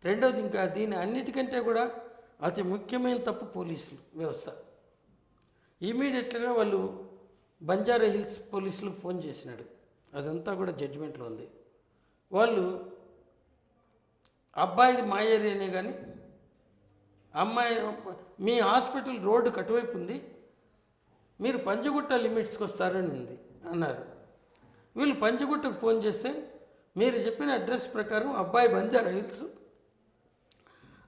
రెండవది ఇంకా దీని అన్నిటికంటే కూడా అతి ముఖ్యమైన తప్పు పోలీసులు వ్యవస్థ. ఇమీడియట్గా వాళ్ళు బంజారా హిల్స్ పోలీసులకు ఫోన్ చేసినాడు. అదంతా కూడా జడ్జిమెంట్లో ఉంది. వాళ్ళు అబ్బాయిది మా ఏరియానే కానీ అమ్మాయి మీ హాస్పిటల్ రోడ్డుకు అటువైపు ఉంది, మీరు పంజగుట్ట లిమిట్స్కి వస్తారని ఉంది అన్నారు. వీళ్ళు పంజగుట్టకు ఫోన్ చేస్తే మీరు చెప్పిన అడ్రస్ ప్రకారం అబ్బాయి బంజారా హిల్స్,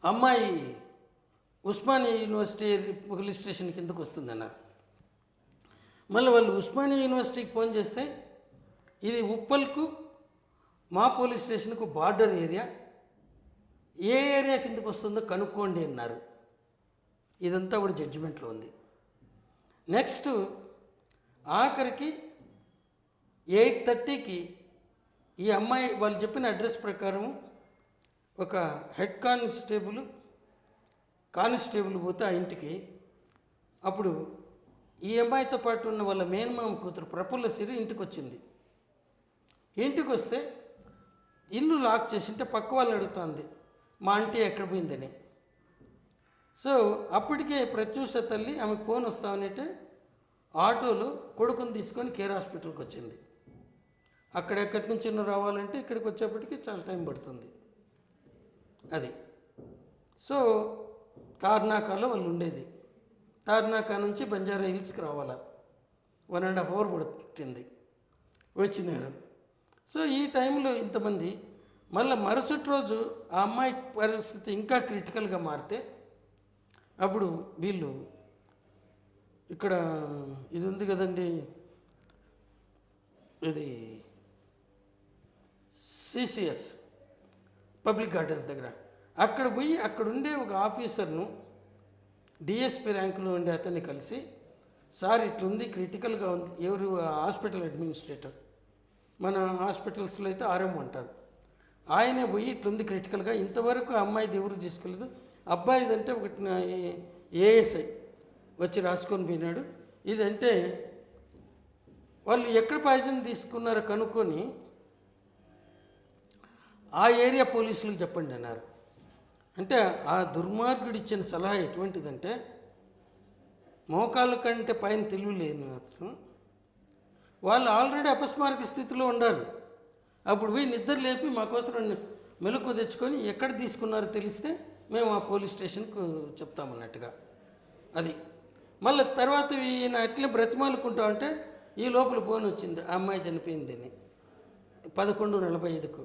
అమ్మాయి ఉస్మానియా యూనివర్సిటీ పోలీస్ స్టేషన్ కిందకు వస్తుందన్నారు. మళ్ళీ వాళ్ళు ఉస్మానియా యూనివర్సిటీకి ఫోన్ చేస్తే ఇది ఉప్పల్కు మా పోలీస్ స్టేషన్కు బార్డర్ ఏరియా, ఏ ఏరియా కిందకు వస్తుందో కనుక్కోండి అన్నారు. ఇదంతా కూడా జడ్జిమెంట్లో ఉంది. నెక్స్ట్ ఆఖరికి 8:30కి ఈ అమ్మాయి వాళ్ళు చెప్పిన అడ్రస్ ప్రకారం ఒక హెడ్ కానిస్టేబుల్ పోతే ఆ ఇంటికి, అప్పుడు ఈ అమ్మాయితో పాటు ఉన్న వాళ్ళ మేనమామ కూతురు ప్రఫుల్ల సిరి ఇంటికి వచ్చింది. ఇంటికి వస్తే ఇల్లు లాక్ చేసింటే పక్క వాళ్ళని అడుగుతుంది మా ఆంటీ ఎక్కడ పోయిందని. సో అప్పటికే ప్రత్యూష తల్లి ఆమెకు ఫోన్ వస్తామనంటే ఆటోలో కొడుకుని తీసుకొని కేర్ హాస్పిటల్కి వచ్చింది. అక్కడ ఎక్కడి నుంచి రావాలంటే ఇక్కడికి వచ్చేప్పటికి చాలా టైం పడుతుంది. అది సో తార్నాకాలో వాళ్ళు ఉండేది. తార్నాకా నుంచి బంజారా హిల్స్కి రావాలా, 1.5 hour పడుతుంది. వచ్చినారు. సో ఈ టైంలో ఇంతమంది, మళ్ళీ మరుసటి రోజు ఆ అమ్మాయి పరిస్థితి ఇంకా క్రిటికల్గా మారితే అప్పుడు వీళ్ళు ఇక్కడ ఇది ఉంది కదండి, ఇది సిసిఎస్ పబ్లిక్ గార్డెన్స్ దగ్గర, అక్కడ పోయి అక్కడుండే ఒక ఆఫీసర్ను డిఎస్పి ర్యాంకులో ఉండే అతన్ని కలిసి, సార్ ఇట్లుంది క్రిటికల్గా ఉంది. ఎవరు హాస్పిటల్ అడ్మినిస్ట్రేటర్, మన హాస్పిటల్స్లో అయితే ఆర్ఎం అంటారు, ఆయనే పోయి ఇట్లుంది క్రిటికల్గా, ఇంతవరకు అమ్మాయిది ఎవరు తీసుకోలేదు, అబ్బాయిదంటే ఒకటి ఏఎస్ఐ వచ్చి రాసుకొని పోయినాడు. ఇదంటే వాళ్ళు ఎక్కడ పాయిజన్ తీసుకున్నారో కనుక్కొని ఆ ఏరియా పోలీసులకు చెప్పండి అన్నారు. అంటే ఆ దుర్మార్గుడు ఇచ్చిన సలహా ఎటువంటిదంటే, మోకాళ్ళ కంటే పైన తెలివి లేని అతను, వాళ్ళు ఆల్రెడీ అపస్మారక స్థితిలో ఉండారు. అప్పుడు పోయి నిద్ర లేపి మా కోసం మెలకు తెచ్చుకొని ఎక్కడ తీసుకున్నారో తెలిస్తే మేము ఆ పోలీస్ స్టేషన్కు చెప్తామన్నట్టుగా. అది మళ్ళీ తర్వాత ఈయన అట్లే బ్రతిమాలుకుంటా ఉంటే ఈ లోపల ఫోన్ వచ్చింది, ఆ అమ్మాయి చనిపోయిందని 11:45కు.